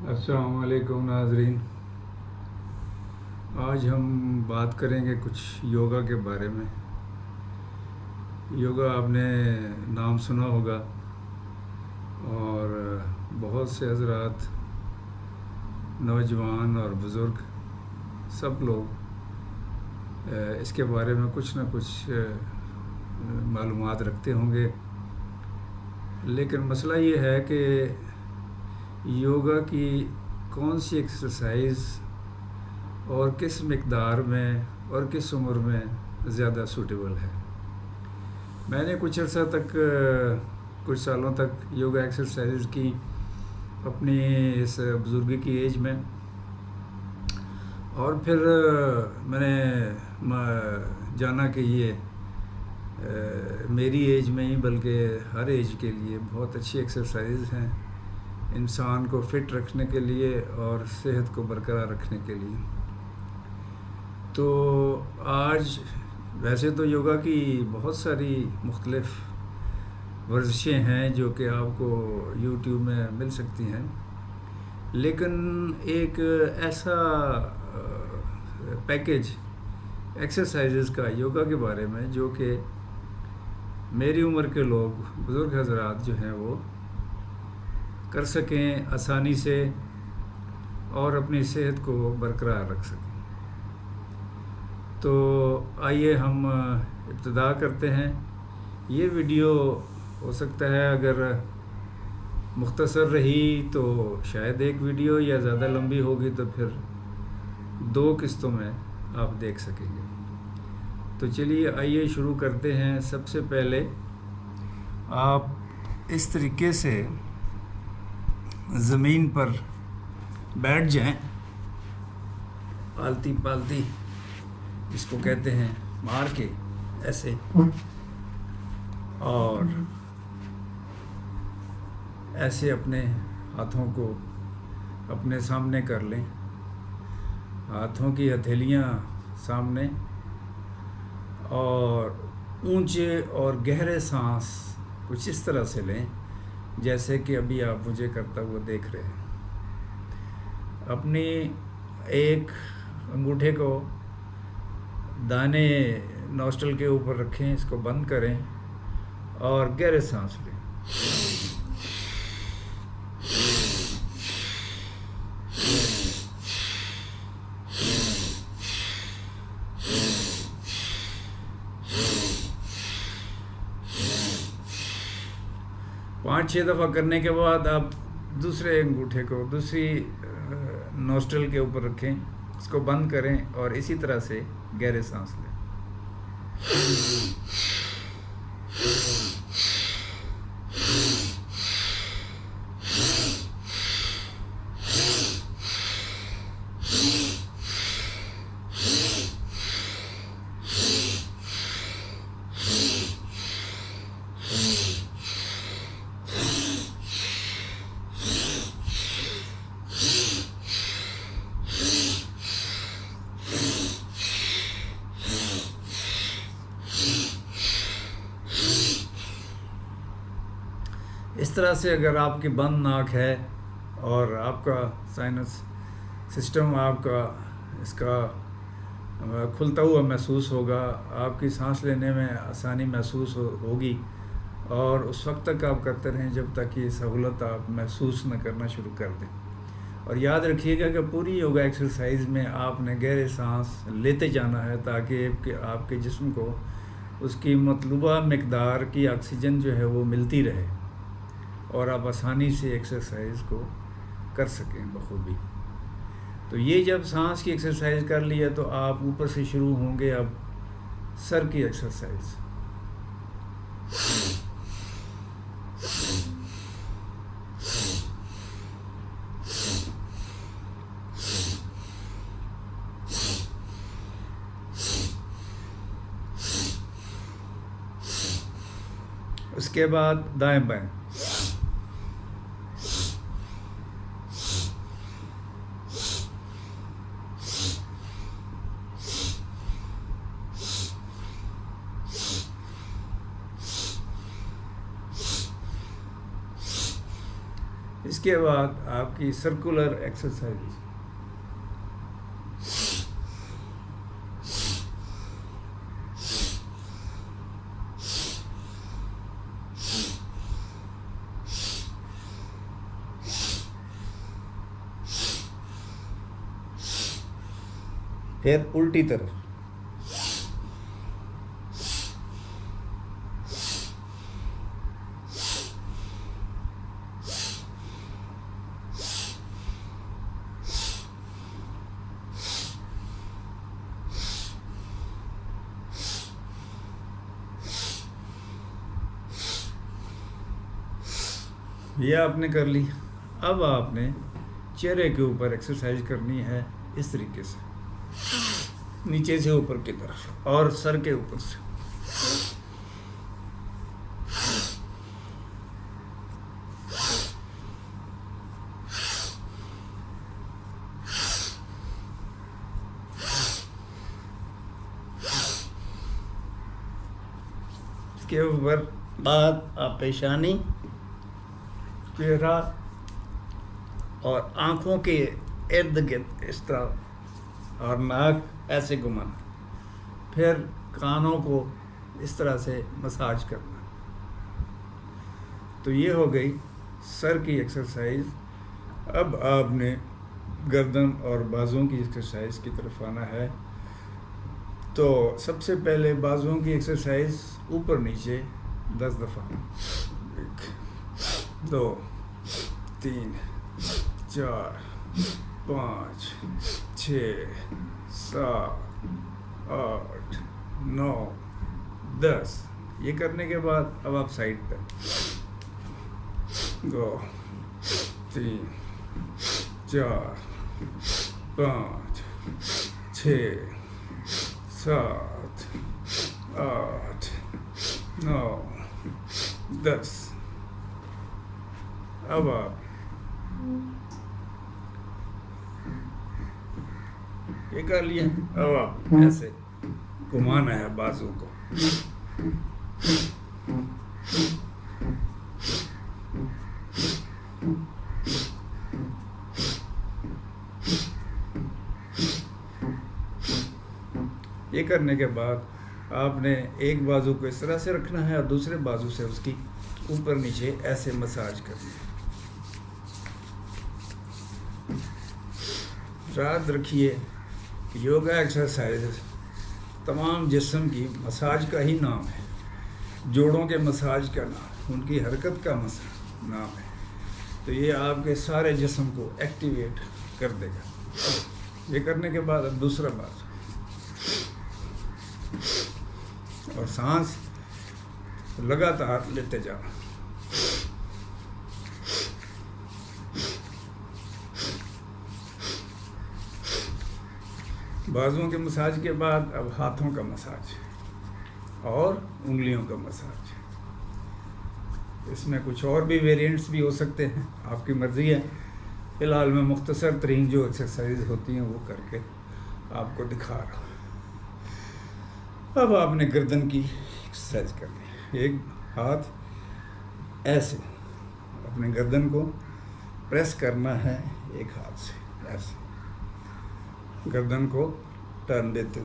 अस्सलाम वालेकुम नाजरीन। आज हम बात करेंगे कुछ योगा के बारे में। योगा आपने नाम सुना होगा और बहुत से हजरात, नौजवान और बुज़ुर्ग सब लोग इसके बारे में कुछ ना कुछ मालूमात रखते होंगे। लेकिन मसला ये है कि योगा की कौन सी एक्सरसाइज और किस मिक़दार में और किस उम्र में ज़्यादा सूटेबल है। मैंने कुछ अर्सा तक, कुछ सालों तक योगा एक्सरसाइज की अपनी इस बुज़ुर्गी की एज में, और फिर मैंने जाना कि ये मेरी एज में ही बल्कि हर एज के लिए बहुत अच्छी एक्सरसाइज हैं इंसान को फ़िट रखने के लिए और सेहत को बरकरार रखने के लिए। तो आज वैसे तो योगा की बहुत सारी मुख्तलिफ़ वर्जिशें हैं जो कि आपको यूट्यूब में मिल सकती हैं, लेकिन एक ऐसा पैकेज एक्सरसाइजेस का योगा के बारे में जो कि मेरी उम्र के लोग, बुज़ुर्ग हज़रात जो हैं वो कर सकें आसानी से और अपनी सेहत को बरकरार रख सकें। तो आइए हम इब्तिदा करते हैं। ये वीडियो हो सकता है अगर मुख्तसर रही तो शायद एक वीडियो, या ज़्यादा लंबी होगी तो फिर 2 किस्तों में आप देख सकेंगे। तो चलिए आइए शुरू करते हैं। सबसे पहले आप इस तरीके से ज़मीन पर बैठ जाएं, आलती पालती इसको कहते हैं, मार के ऐसे, और ऐसे अपने हाथों को अपने सामने कर लें, हाथों की हथेलियां सामने, और ऊंचे और गहरे सांस कुछ इस तरह से लें जैसे कि अभी आप मुझे करता हुआ देख रहे हैं। अपनी एक अंगूठे को दाने नॉस्ट्रल के ऊपर रखें, इसको बंद करें और गहरे सांस लें। पाँच 6 दफ़ा करने के बाद आप दूसरे अंगूठे को दूसरी नोस्ट्रल के ऊपर रखें, इसको बंद करें और इसी तरह से गहरे सांस लें। इस तरह से अगर आपकी बंद नाक है और आपका साइनस सिस्टम आपका इसका खुलता हुआ महसूस होगा, आपकी सांस लेने में आसानी महसूस होगी, और उस वक्त तक आप करते रहें जब तक ये सहूलत आप महसूस न करना शुरू कर दें। और याद रखिएगा कि पूरी योगा एक्सरसाइज में आपने गहरे सांस लेते जाना है ताकि आपके जिस्म को उसकी मतलूबा मिक़दार की ऑक्सीजन जो है वो मिलती रहे और आप आसानी से एक्सरसाइज को कर सकें बखूबी। तो ये जब सांस की एक्सरसाइज कर लिया तो आप ऊपर से शुरू होंगे अब सर की एक्सरसाइज। उसके बाद दाएं बाएं, इसके बाद आपकी सर्कुलर एक्सरसाइज। फिर उल्टी तरफ। ये आपने कर ली। अब आपने चेहरे के ऊपर एक्सरसाइज करनी है इस तरीके से, नीचे से ऊपर की तरफ और सर के ऊपर से। इसके ऊपर बाद आप पेशानी, चेहरा और आँखों के इर्द गिर्द इस तरह और नाक ऐसे घुमाना, फिर कानों को इस तरह से मसाज करना। तो ये हो गई सर की एक्सरसाइज। अब आपने गर्दन और बाजुओं की एक्सरसाइज की तरफ आना है। तो सबसे पहले बाजुओं की एक्सरसाइज ऊपर नीचे 10 दफ़ा। 1 2 3 4 5 6 7 8 9 10। ये करने के बाद अब आप साइड पर 2 3 4 5 6 7 8 9 10। अब आप ये कर लिया। अब आप ऐसे घुमाना है बाजू को। ये करने के बाद आपने एक बाजू को इस तरह से रखना है और दूसरे बाजू से उसकी ऊपर नीचे ऐसे मसाज करनी है। याद रखिए कि योगा एक्सरसाइज तमाम जिस्म की मसाज का ही नाम है। जोड़ों के मसाज का नाम, उनकी हरकत का नाम है। तो ये आपके सारे जिस्म को एक्टिवेट कर देगा। ये करने के बाद अब दूसरा बाजू और सांस लगातार लेते जाना। बाजुओं के मसाज के बाद अब हाथों का मसाज और उंगलियों का मसाज। इसमें कुछ और भी वेरिएंट्स भी हो सकते हैं, आपकी मर्ज़ी है। फ़िलहाल मैं मुख्तसर तरीन जो एक्सरसाइज होती हैं वो करके आपको दिखा रहा हूँ। अब आपने गर्दन की एक्सरसाइज करनी है। एक हाथ ऐसे अपने गर्दन को प्रेस करना है, एक हाथ से ऐसे गर्दन को टर्न देते